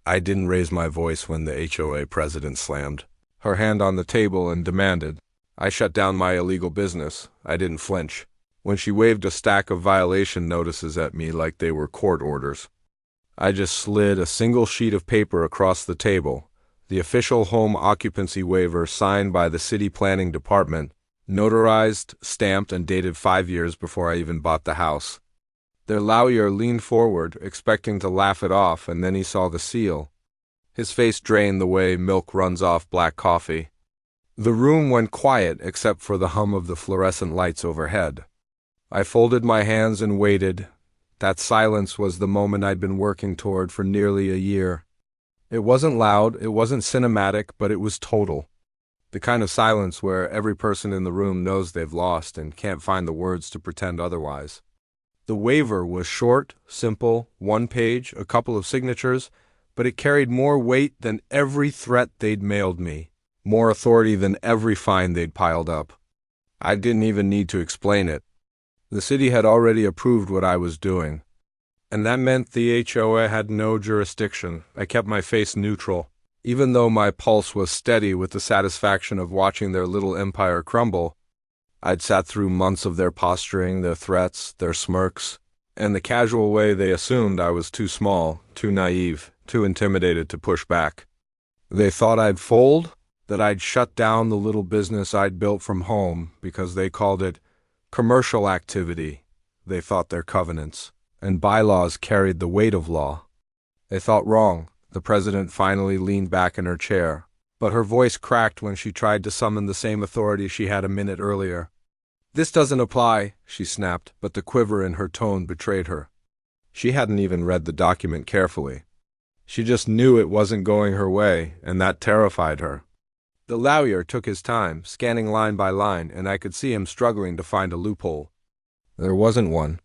I didn't raise my voice when the HOA president slammed her hand on the table and demanded I shut down my illegal business. I didn't flinch when she waved a stack of violation notices at me like they were court orders. I just slid a single sheet of paper across the table, the official home occupancy waiver signed by the city planning department, notarized, stamped, and dated 5 years before I even bought the house. Their lawyer leaned forward, expecting to laugh it off, and then he saw the seal. His face drained the way milk runs off black coffee. The room went quiet except for the hum of the fluorescent lights overhead. I folded my hands and waited. That silence was the moment I'd been working toward for nearly a year. It wasn't loud, it wasn't cinematic, but it was total. The kind of silence where every person in the room knows they've lost and can't find the words to pretend otherwise. The waiver was short, simple, 1 page, a couple of signatures, but it carried more weight than every threat they'd mailed me, more authority than every fine they'd piled up. I didn't even need to explain it. The city had already approved what I was doing, and that meant the HOA had no jurisdiction. I kept my face neutral, even though my pulse was steady with the satisfaction of watching their little empire crumble. I'd sat through months of their posturing, their threats, their smirks, and the casual way they assumed I was too small, too naive, too intimidated to push back. They thought I'd fold, that I'd shut down the little business I'd built from home because they called it commercial activity. They thought their covenants and bylaws carried the weight of law. They thought wrong. The president finally leaned back in her chair, but her voice cracked when she tried to summon the same authority she had a minute earlier. "This doesn't apply," she snapped, but the quiver in her tone betrayed her. She hadn't even read the document carefully. She just knew it wasn't going her way, and that terrified her. The lawyer took his time, scanning line by line, and I could see him struggling to find a loophole. There wasn't one.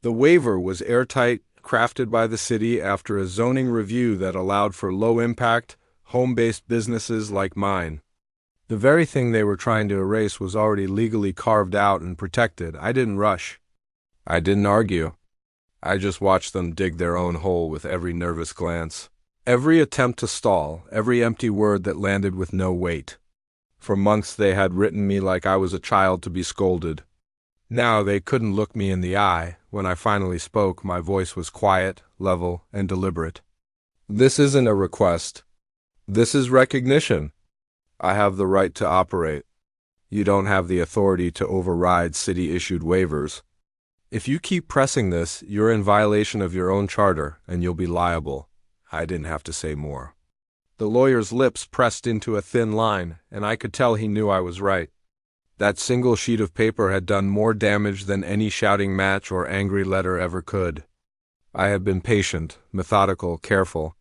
The waiver was airtight, crafted by the city after a zoning review that allowed for low-impact, home-based businesses like mine. The very thing they were trying to erase was already legally carved out and protected. I didn't rush. I didn't argue. I just watched them dig their own hole with every nervous glance. Every attempt to stall, every empty word that landed with no weight. For months they had written me like I was a child to be scolded. Now they couldn't look me in the eye. When I finally spoke, my voice was quiet, level, and deliberate. This isn't a request. This is recognition. I have the right to operate. You don't have the authority to override city-issued waivers. If you keep pressing this, you're in violation of your own charter, and you'll be liable. I didn't have to say more. The lawyer's lips pressed into a thin line, and I could tell he knew I was right. That single sheet of paper had done more damage than any shouting match or angry letter ever could. I had been patient, methodical, careful.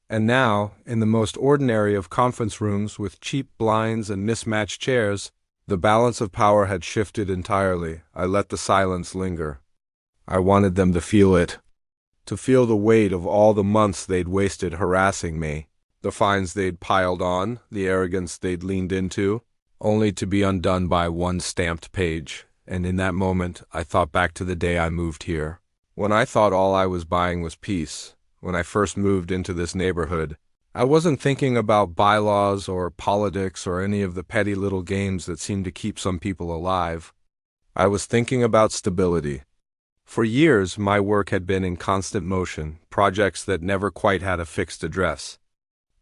And now, in the most ordinary of conference rooms with cheap blinds and mismatched chairs, the balance of power had shifted entirely. I let the silence linger. I wanted them to feel it. To feel the weight of all the months they'd wasted harassing me, the fines they'd piled on, the arrogance they'd leaned into, only to be undone by one stamped page. And in that moment, I thought back to the day I moved here, when I thought all I was buying was peace. When I first moved into this neighborhood, I wasn't thinking about bylaws or politics or any of the petty little games that seem to keep some people alive. I was thinking about stability. For years, my work had been in constant motion, projects that never quite had a fixed address.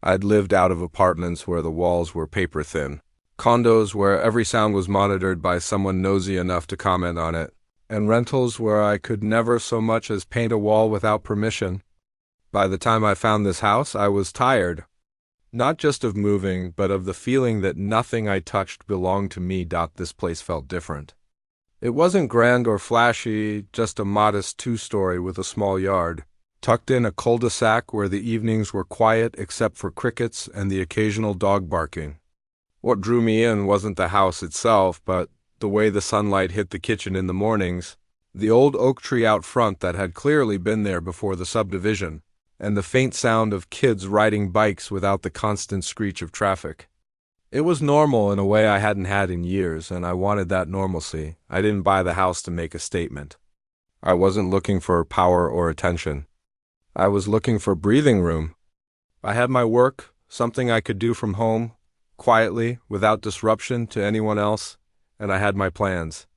I'd lived out of apartments where the walls were paper thin, condos where every sound was monitored by someone nosy enough to comment on it, and rentals where I could never so much as paint a wall without permission. By the time I found this house, I was tired. Not just of moving, but of the feeling that nothing I touched belonged to me. This place felt different. It wasn't grand or flashy, just a modest 2-story with a small yard, tucked in a cul-de-sac where the evenings were quiet except for crickets and the occasional dog barking. What drew me in wasn't the house itself, but the way the sunlight hit the kitchen in the mornings, the old oak tree out front that had clearly been there before the subdivision, and the faint sound of kids riding bikes without the constant screech of traffic. It was normal in a way I hadn't had in years, and I wanted that normalcy. I didn't buy the house to make a statement. I wasn't looking for power or attention. I was looking for breathing room. I had my work, something I could do from home, quietly, without disruption to anyone else, and I had my plans.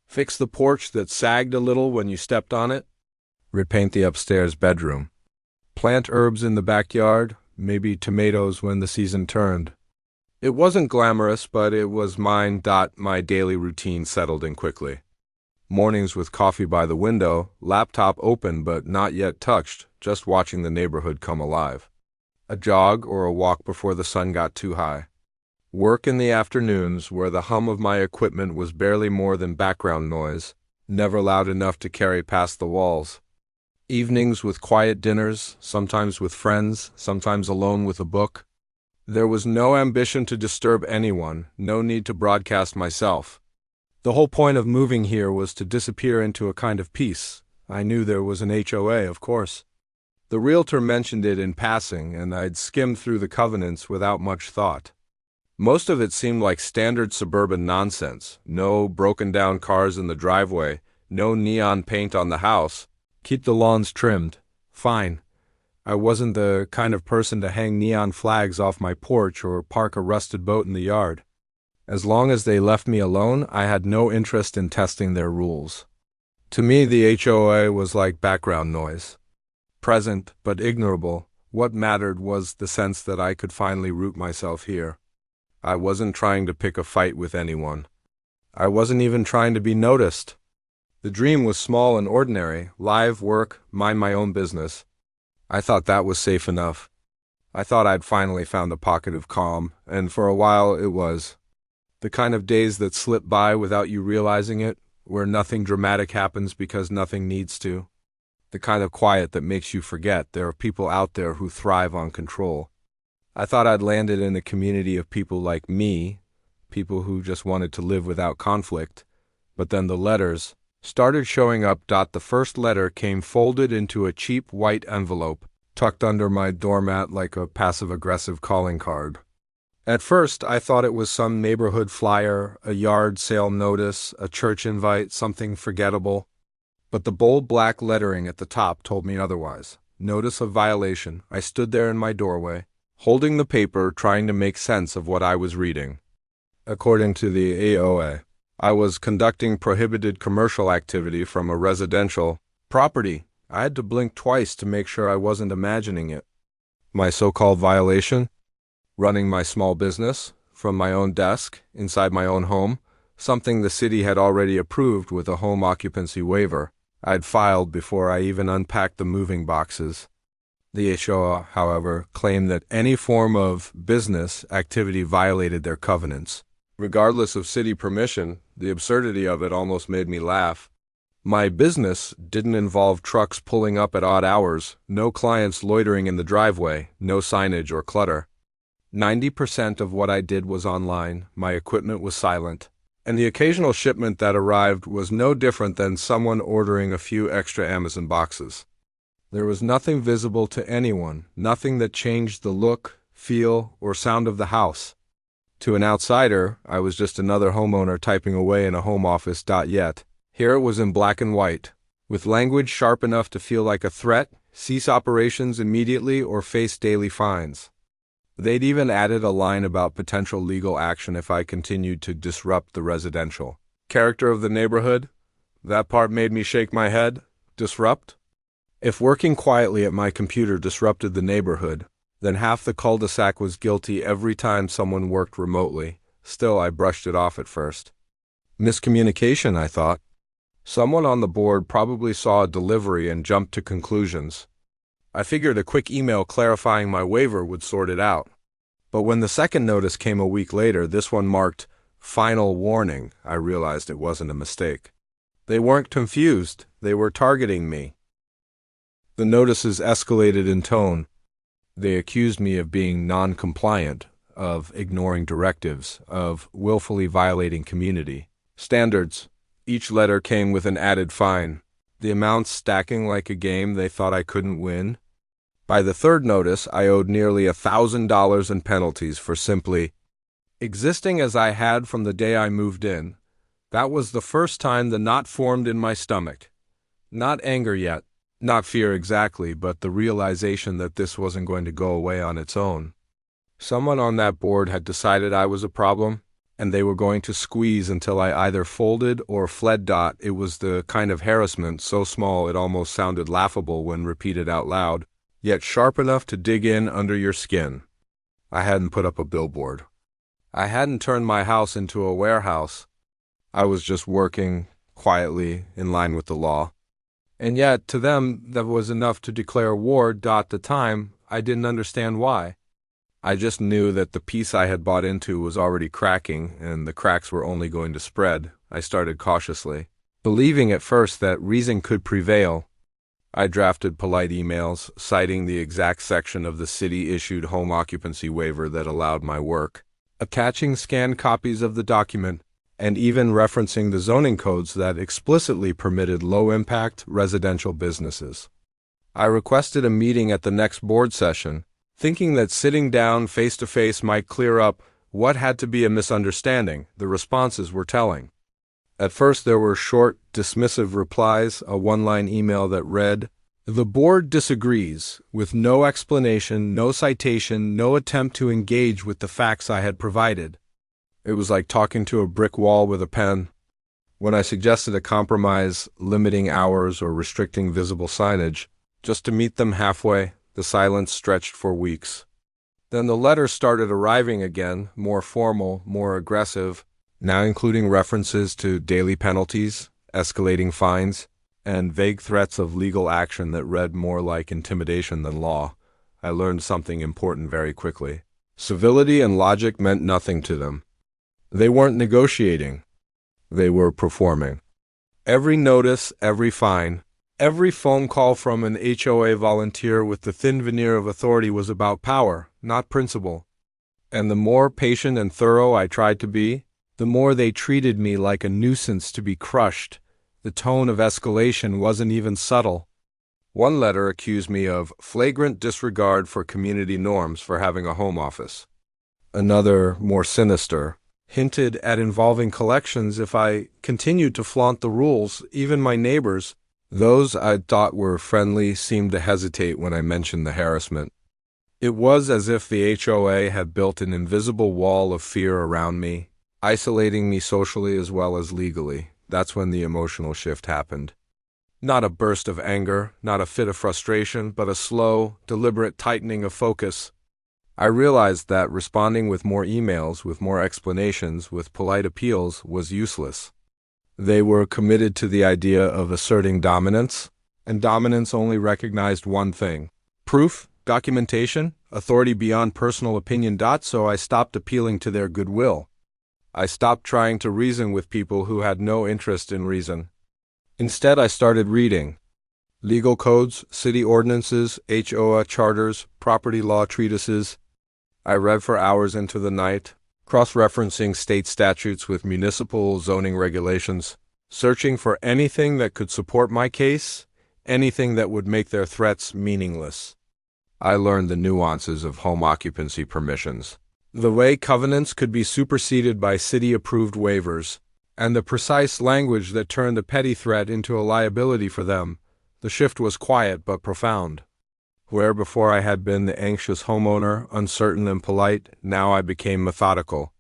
Fix the porch that sagged a little when you stepped on it. Repaint the upstairs bedroom. Plant herbs in the backyard, maybe tomatoes when the season turned. It wasn't glamorous, but it was mine. My daily routine settled in quickly. Mornings with coffee by the window, laptop open but not yet touched, just watching the neighborhood come alive. A jog or a walk before the sun got too high. Work in the afternoons where the hum of my equipment was barely more than background noise, never loud enough to carry past the walls. Evenings with quiet dinners, sometimes with friends, sometimes alone with a book. There was no ambition to disturb anyone, no need to broadcast myself. The whole point of moving here was to disappear into a kind of peace. I knew there was an HOA, of course. The realtor mentioned it in passing, and I'd skimmed through the covenants without much thought. Most of it seemed like standard suburban nonsense. No broken-down cars in the driveway, no neon paint on the house. Keep the lawns trimmed. Fine. I wasn't the kind of person to hang neon flags off my porch or park a rusted boat in the yard. As long as they left me alone, I had no interest in testing their rules. To me, the HOA was like background noise. Present, but ignorable. What mattered was the sense that I could finally root myself here. I wasn't trying to pick a fight with anyone. I wasn't even trying to be noticed. The dream was small and ordinary, live work, mind my own business. I thought that was safe enough. I thought I'd finally found a pocket of calm, and for a while it was. The kind of days that slip by without you realizing it, where nothing dramatic happens because nothing needs to. The kind of quiet that makes you forget there are people out there who thrive on control. I thought I'd landed in a community of people like me, people who just wanted to live without conflict. But then the letters started showing up. The first letter came folded into a cheap white envelope, tucked under my doormat like a passive-aggressive calling card. At first, I thought it was some neighborhood flyer, a yard sale notice, a church invite, something forgettable. But the bold black lettering at the top told me otherwise. Notice of violation. I stood there in my doorway, holding the paper, trying to make sense of what I was reading. According to the HOA, I was conducting prohibited commercial activity from a residential property. I had to blink twice to make sure I wasn't imagining it. My so-called violation? Running my small business, from my own desk, inside my own home, something the city had already approved with a home occupancy waiver. I'd filed before I even unpacked the moving boxes. The HOA, however, claimed that any form of business activity violated their covenants. Regardless of city permission, the absurdity of it almost made me laugh. My business didn't involve trucks pulling up at odd hours, no clients loitering in the driveway, no signage or clutter. 90% of what I did was online, my equipment was silent, and the occasional shipment that arrived was no different than someone ordering a few extra Amazon boxes. There was nothing visible to anyone, nothing that changed the look, feel, or sound of the house. To an outsider, I was just another homeowner typing away in a home office. Yet, here it was in black and white, with language sharp enough to feel like a threat: cease operations immediately or face daily fines. They'd even added a line about potential legal action if I continued to disrupt the residential character of the neighborhood. That part made me shake my head. Disrupt? If working quietly at my computer disrupted the neighborhood, then half the cul-de-sac was guilty every time someone worked remotely. Still, I brushed it off at first. Miscommunication, I thought. Someone on the board probably saw a delivery and jumped to conclusions. I figured a quick email clarifying my waiver would sort it out. But when the second notice came a week later, this one marked final warning, I realized it wasn't a mistake. They weren't confused. They were targeting me. The notices escalated in tone. They accused me of being non-compliant, of ignoring directives, of willfully violating community standards. Each letter came with an added fine, the amounts stacking like a game they thought I couldn't win. By the third notice, I owed nearly $1,000 in penalties for simply existing as I had from the day I moved in. That was the first time the knot formed in my stomach. Not anger yet, Not fear exactly, but the realization that this wasn't going to go away on its own. Someone on that board had decided I was a problem, and they were going to squeeze until I either folded or fled. It was the kind of harassment so small it almost sounded laughable when repeated out loud, yet sharp enough to dig in under your skin. I hadn't put up a billboard. I hadn't turned my house into a warehouse. I was just working quietly in line with the law. And yet, to them, that was enough to declare war. At the time, I didn't understand why. I just knew that the piece I had bought into was already cracking, and the cracks were only going to spread. I started cautiously, believing at first that reason could prevail. I drafted polite emails, citing the exact section of the city-issued home occupancy waiver that allowed my work, attaching scanned copies of the document, and even referencing the zoning codes that explicitly permitted low-impact residential businesses. I requested a meeting at the next board session, thinking that sitting down face-to-face might clear up what had to be a misunderstanding. The responses were telling. At first there were short, dismissive replies, a one-line email that read, "The board disagrees," with no explanation, no citation, no attempt to engage with the facts I had provided. It was like talking to a brick wall with a pen. When I suggested a compromise, limiting hours or restricting visible signage, just to meet them halfway, the silence stretched for weeks. Then the letters started arriving again, more formal, more aggressive, now including references to daily penalties, escalating fines, and vague threats of legal action that read more like intimidation than law. I learned something important very quickly. Civility and logic meant nothing to them. They weren't negotiating. They were performing. Every notice, every fine, every phone call from an HOA volunteer with the thin veneer of authority was about power, not principle. And the more patient and thorough I tried to be, the more they treated me like a nuisance to be crushed. The tone of escalation wasn't even subtle. One letter accused me of flagrant disregard for community norms for having a home office. Another, more sinister, hinted at involving collections if I continued to flaunt the rules. Even my neighbors, those I thought were friendly, seemed to hesitate when I mentioned the harassment. It was as if the HOA had built an invisible wall of fear around me, isolating me socially as well as legally. That's when the emotional shift happened. Not a burst of anger, not a fit of frustration, but a slow, deliberate tightening of focus. I realized that responding with more emails, with more explanations, with polite appeals was useless. They were committed to the idea of asserting dominance, and dominance only recognized one thing: proof, documentation, authority beyond personal opinion. So I stopped appealing to their goodwill. I stopped trying to reason with people who had no interest in reason. Instead, I started reading legal codes, city ordinances, HOA charters, property law treatises. I read for hours into the night, cross-referencing state statutes with municipal zoning regulations, searching for anything that could support my case, anything that would make their threats meaningless. I learned the nuances of home occupancy permissions, the way covenants could be superseded by city-approved waivers, and the precise language that turned a petty threat into a liability for them. The shift was quiet but profound. Where before I had been the anxious homeowner, uncertain and polite, now I became methodical.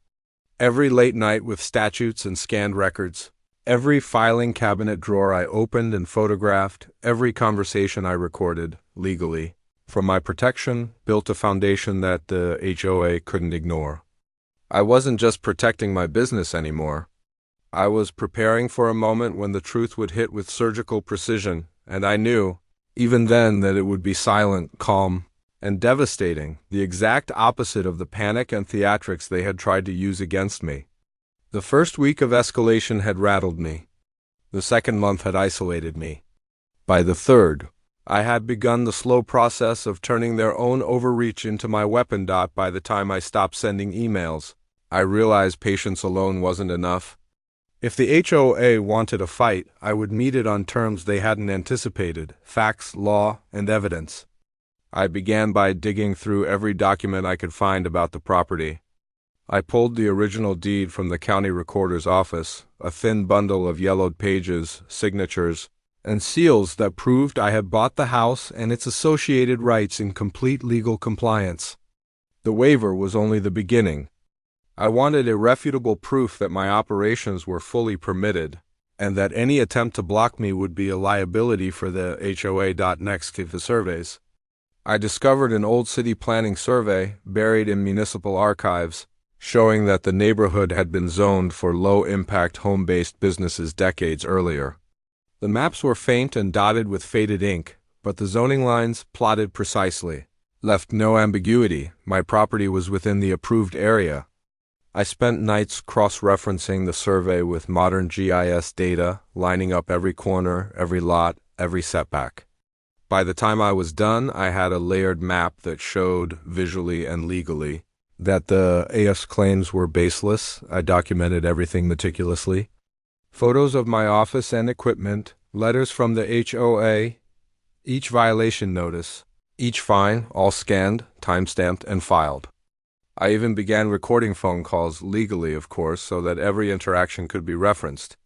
Every late night with statutes and scanned records, every filing cabinet drawer I opened and photographed, every conversation I recorded, legally, for my protection, built a foundation that the HOA couldn't ignore. I wasn't just protecting my business anymore. I was preparing for a moment when the truth would hit with surgical precision, and I knew, even then, that it would be silent, calm, and devastating, the exact opposite of the panic and theatrics they had tried to use against me. The first week of escalation had rattled me. The second month had isolated me. By the third, I had begun the slow process of turning their own overreach into my weapon. By the time I stopped sending emails, I realized patience alone wasn't enough. If the HOA wanted a fight, I would meet it on terms they hadn't anticipated: facts, law, and evidence. I began by digging through every document I could find about the property. I pulled the original deed from the county recorder's office, a thin bundle of yellowed pages, signatures, and seals that proved I had bought the house and its associated rights in complete legal compliance. The waiver was only the beginning. I wanted irrefutable proof that my operations were fully permitted, and that any attempt to block me would be a liability for the HOA. Next to the surveys, I discovered an old city planning survey buried in municipal archives, showing that the neighborhood had been zoned for low-impact home-based businesses decades earlier. The maps were faint and dotted with faded ink, but the zoning lines, plotted precisely, left no ambiguity. My property was within the approved area. I spent nights cross-referencing the survey with modern GIS data, lining up every corner, every lot, every setback. By the time I was done, I had a layered map that showed, visually and legally, that the AS claims were baseless. I documented everything meticulously. Photos of my office and equipment, letters from the HOA, each violation notice, each fine, all scanned, time-stamped, and filed. I even began recording phone calls, legally of course, so that every interaction could be referenced.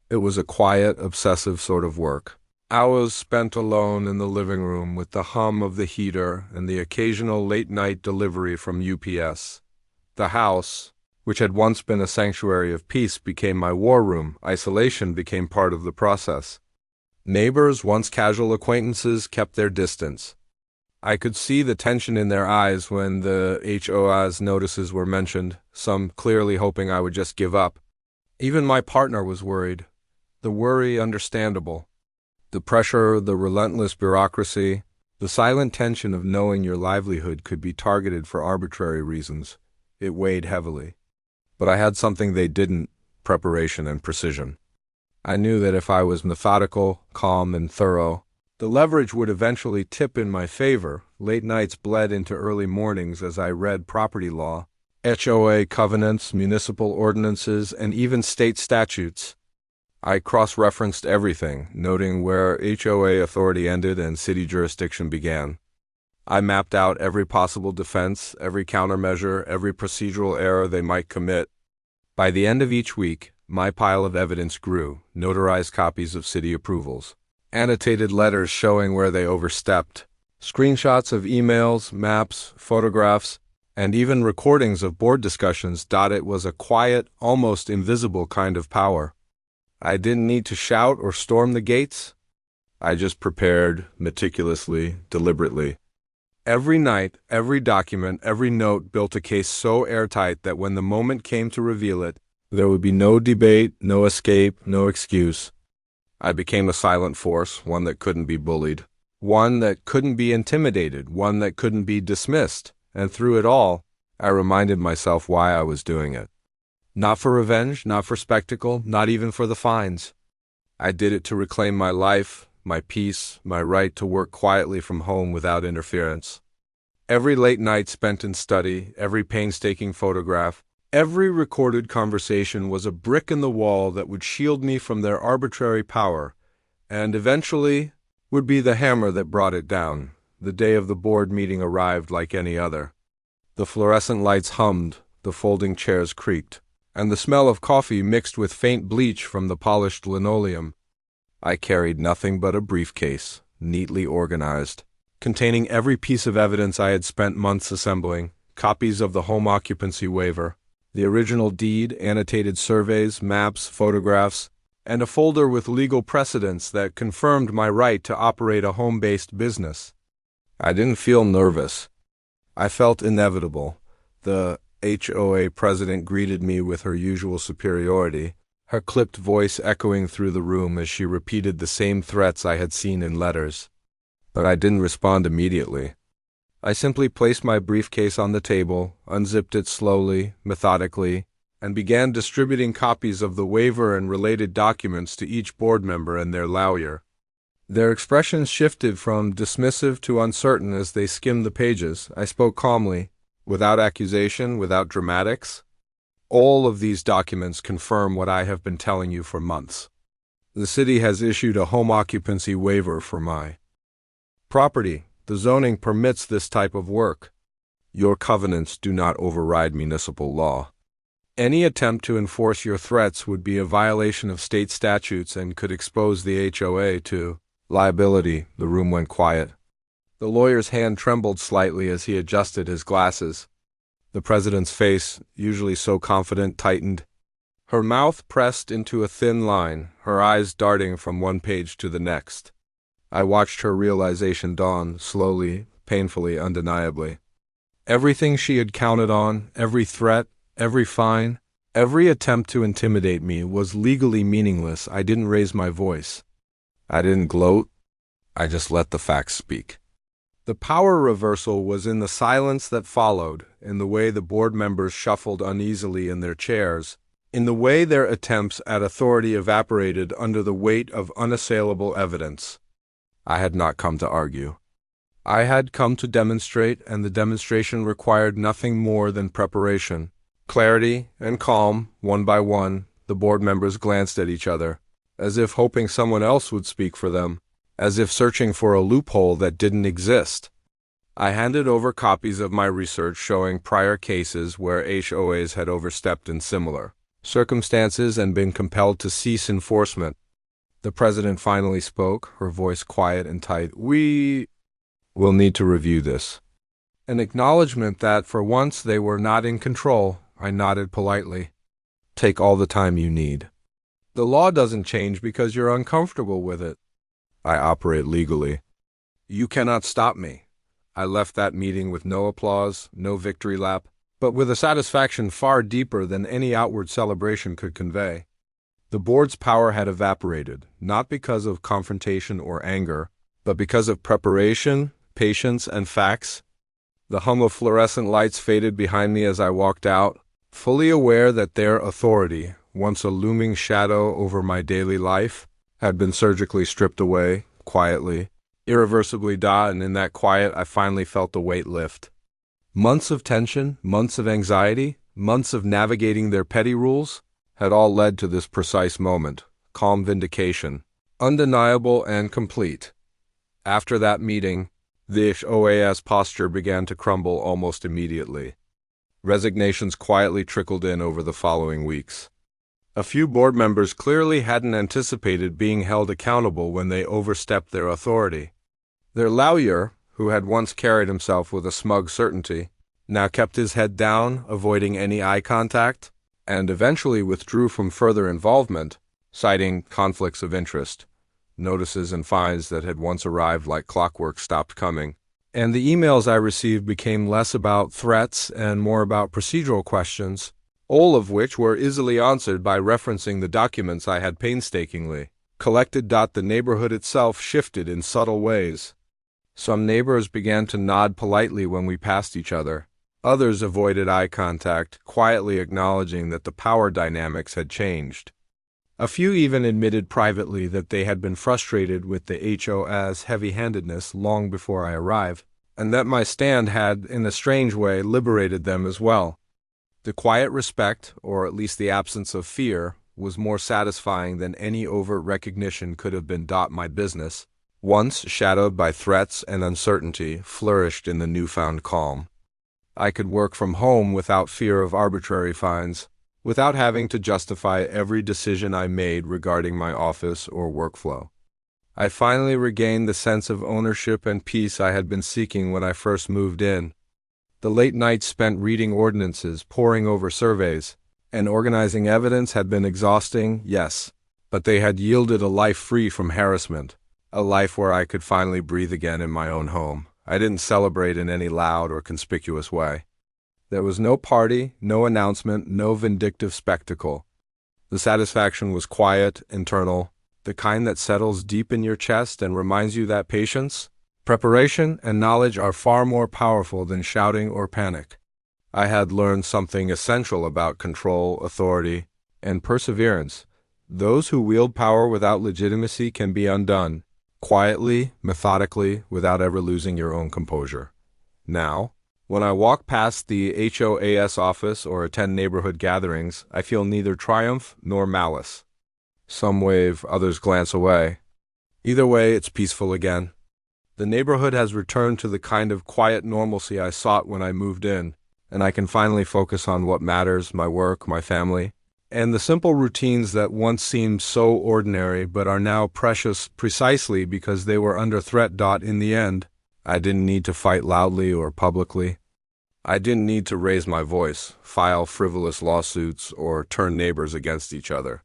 It was a quiet, obsessive sort of work. Hours spent alone in the living room with the hum of the heater and the occasional late-night delivery from UPS. The house, which had once been a sanctuary of peace, became my war room. Isolation became part of the process. Neighbors, once casual acquaintances, kept their distance. I could see the tension in their eyes when the HOA's notices were mentioned, some clearly hoping I would just give up. Even my partner was worried. The worry understandable. The pressure, the relentless bureaucracy, the silent tension of knowing your livelihood could be targeted for arbitrary reasons. It weighed heavily. But I had something they didn't: preparation and precision. I knew that if I was methodical, calm, and thorough, the leverage would eventually tip in my favor. Late nights bled into early mornings as I read property law, HOA covenants, municipal ordinances, and even state statutes. I cross-referenced everything, noting where HOA authority ended and city jurisdiction began. I mapped out every possible defense, every countermeasure, every procedural error they might commit. By the end of each week, my pile of evidence grew: notarized copies of city approvals, annotated letters showing where they overstepped, screenshots of emails, maps, photographs, and even recordings of board discussions. It was a quiet, almost invisible kind of power. I didn't need to shout or storm the gates. I just prepared, meticulously, deliberately. Every night, every document, every note built a case so airtight that when the moment came to reveal it, there would be no debate, no escape, no excuse. I became a silent force, one that couldn't be bullied, one that couldn't be intimidated, one that couldn't be dismissed. And through it all, I reminded myself why I was doing it. Not for revenge, not for spectacle, not even for the fines. I did it to reclaim my life, my peace, my right to work quietly from home without interference. Every late night spent in study, every painstaking photograph, every recorded conversation was a brick in the wall that would shield me from their arbitrary power, and eventually would be the hammer that brought it down. The day of the board meeting arrived like any other. The fluorescent lights hummed, the folding chairs creaked, and the smell of coffee mixed with faint bleach from the polished linoleum. I carried nothing but a briefcase, neatly organized, containing every piece of evidence I had spent months assembling: copies of the home occupancy waiver, the original deed, annotated surveys, maps, photographs, and a folder with legal precedents that confirmed my right to operate a home-based business. I didn't feel nervous. I felt inevitable. The HOA president greeted me with her usual superiority, her clipped voice echoing through the room as she repeated the same threats I had seen in letters. But I didn't respond immediately. I simply placed my briefcase on the table, unzipped it slowly, methodically, and began distributing copies of the waiver and related documents to each board member and their lawyer. Their expressions shifted from dismissive to uncertain as they skimmed the pages. I spoke calmly, without accusation, without dramatics. All of these documents confirm what I have been telling you for months. The city has issued a home occupancy waiver for my property. The zoning permits this type of work. Your covenants do not override municipal law. Any attempt to enforce your threats would be a violation of state statutes and could expose the HOA to liability. The room went quiet. The lawyer's hand trembled slightly as he adjusted his glasses. The president's face, usually so confident, tightened. Her mouth pressed into a thin line, her eyes darting from one page to the next. I watched her realization dawn, slowly, painfully, undeniably. Everything she had counted on, every threat, every fine, every attempt to intimidate me was legally meaningless. I didn't raise my voice. I didn't gloat. I just let the facts speak. The power reversal was in the silence that followed, in the way the board members shuffled uneasily in their chairs, in the way their attempts at authority evaporated under the weight of unassailable evidence. I had not come to argue. I had come to demonstrate, and the demonstration required nothing more than preparation. Clarity and calm. One by one, the board members glanced at each other, as if hoping someone else would speak for them, as if searching for a loophole that didn't exist. I handed over copies of my research showing prior cases where HOAs had overstepped in similar circumstances and been compelled to cease enforcement. The president finally spoke, her voice quiet and tight. "We will need to review this." An acknowledgement that for once they were not in control. I nodded politely. "Take all the time you need. The law doesn't change because you're uncomfortable with it. I operate legally. You cannot stop me." I left that meeting with no applause, no victory lap, but with a satisfaction far deeper than any outward celebration could convey. The board's power had evaporated, not because of confrontation or anger, but because of preparation, patience, and facts. The hum of fluorescent lights faded behind me as I walked out, fully aware that their authority, once a looming shadow over my daily life, had been surgically stripped away, quietly, irreversibly, and in that quiet I finally felt the weight lift. Months of tension, months of anxiety, months of navigating their petty rules, had all led to this precise moment, calm vindication, undeniable and complete. After that meeting, the HOA's posture began to crumble almost immediately. Resignations quietly trickled in over the following weeks. A few board members clearly hadn't anticipated being held accountable when they overstepped their authority. Their lawyer, who had once carried himself with a smug certainty, now kept his head down, avoiding any eye contact, and eventually withdrew from further involvement, citing conflicts of interest. Notices and fines that had once arrived like clockwork stopped coming, and the emails I received became less about threats and more about procedural questions, all of which were easily answered by referencing the documents I had painstakingly collected. The neighborhood itself shifted in subtle ways. Some neighbors began to nod politely when we passed each other. Others avoided eye contact, quietly acknowledging that the power dynamics had changed. A few even admitted privately that they had been frustrated with the HOA's heavy-handedness long before I arrived, and that my stand had, in a strange way, liberated them as well. The quiet respect, or at least the absence of fear, was more satisfying than any overt recognition could have been. My business, once shadowed by threats and uncertainty, flourished in the newfound calm. I could work from home without fear of arbitrary fines, without having to justify every decision I made regarding my office or workflow. I finally regained the sense of ownership and peace I had been seeking when I first moved in. The late nights spent reading ordinances, poring over surveys, and organizing evidence had been exhausting, yes, but they had yielded a life free from harassment, a life where I could finally breathe again in my own home. I didn't celebrate in any loud or conspicuous way. There was no party, no announcement, no vindictive spectacle. The satisfaction was quiet, internal, the kind that settles deep in your chest and reminds you that patience, preparation, and knowledge are far more powerful than shouting or panic. I had learned something essential about control, authority, and perseverance. Those who wield power without legitimacy can be undone, quietly, methodically, without ever losing your own composure. Now, when I walk past the HOAS office or attend neighborhood gatherings, I feel neither triumph nor malice. Some wave, others glance away. Either way, it's peaceful again. The neighborhood has returned to the kind of quiet normalcy I sought when I moved in, and I can finally focus on what matters, my work, my family, and the simple routines that once seemed so ordinary but are now precious precisely because they were under threat. In the end, I didn't need to fight loudly or publicly. I didn't need to raise my voice, file frivolous lawsuits, or turn neighbors against each other.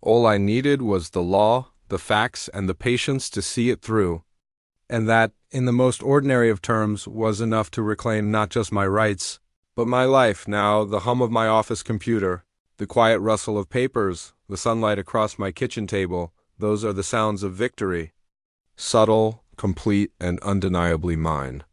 All I needed was the law, the facts, and the patience to see it through. And that, in the most ordinary of terms, was enough to reclaim not just my rights, but my life. Now, the hum of my office computer, the quiet rustle of papers, the sunlight across my kitchen table, those are the sounds of victory. Subtle, complete, and undeniably mine.